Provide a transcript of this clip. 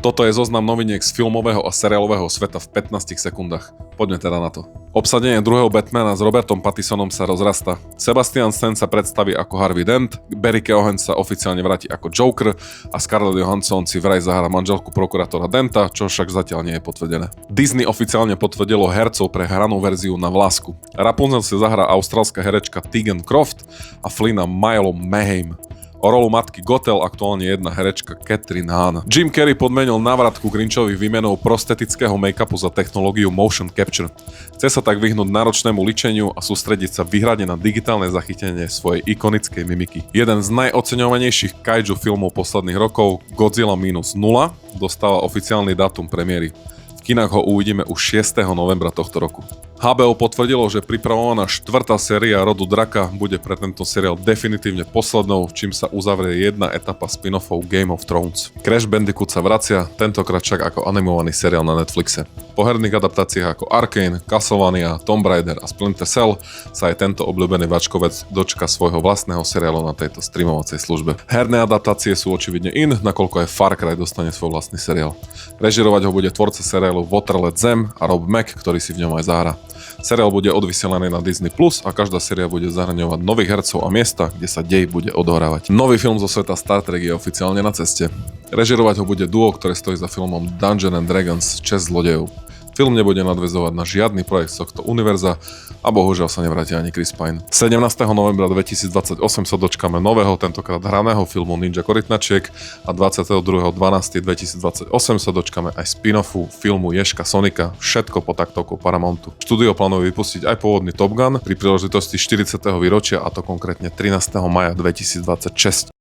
Toto je zoznam noviniek z filmového a seriálového sveta v 15 sekundách. Poďme teda na to. Obsadenie druhého Batmana s Robertom Pattisonom sa rozrasta. Sebastian Stan sa predstaví ako Harvey Dent, Barry Keoghan sa oficiálne vráti ako Joker a Scarlett Johansson si vraj zahrá manželku prokurátora Denta, čo však zatiaľ nie je potvrdené. Disney oficiálne potvrdilo hercov pre hranú verziu na vlásku. Rapunzel si zahrá austrálska herečka Tegan Croft a Flynna Milo Mayheim. O rolu matky Gothel aktuálne jedna herečka Catherine Hahn. Jim Carrey podmenil návrat ku Grinchovi výmenou prostetického make-upu za technológiu motion capture. Chce sa tak vyhnúť náročnému ličeniu a sústrediť sa vyhradne na digitálne zachytenie svojej ikonickej mimiky. Jeden z najoceňovanejších kaiju filmov posledných rokov, Godzilla -0, dostáva oficiálny dátum premiéry. V kinách ho uvidíme už 6. novembra tohto roku. HBO potvrdilo, že pripravovaná 4. séria rodu Draka bude pre tento seriál definitívne poslednou, čím sa uzavrie jedna etapa spin-offov Game of Thrones. Crash Bandicoot sa vracia, tentokrát však ako animovaný seriál na Netflixe. Po herných adaptáciách ako Arcane, Castlevania, Tomb Raider a Splinter Cell sa aj tento obľúbený vačkovec dočka svojho vlastného seriálu na tejto streamovacej službe. Herné adaptácie sú očividne in, nakoľko aj Far Cry dostane svoj vlastný seriál. Režirovať ho bude tvorca seriálu Water Let Zem a Rob Mack, ktorý si v ňom aj zahrá. Seriál bude odvysielaný na Disney Plus a každá séria bude zahŕňovať nových hercov a miesta, kde sa dej bude odohrávať. Nový film zo sveta Star Trek je oficiálne na ceste. Režirovať ho bude duo, ktoré stojí za filmom Dungeons and Dragons Česť zlodejov. Film nebude nadväzovať na žiadny projekt z tohto univerza a bohužiaľ sa nevráti ani Chris Pine. 17. novembra 2028 sa dočkáme nového, tentokrát hraného filmu Ninja Korytnačiek a 22.12.2028 sa dočkáme aj spin-offu filmu Ježka Sonika, všetko pod taktovkou Paramountu. Štúdio plánuje vypustiť aj pôvodný Top Gun pri príležitosti 40. výročia, a to konkrétne 13. maja 2026.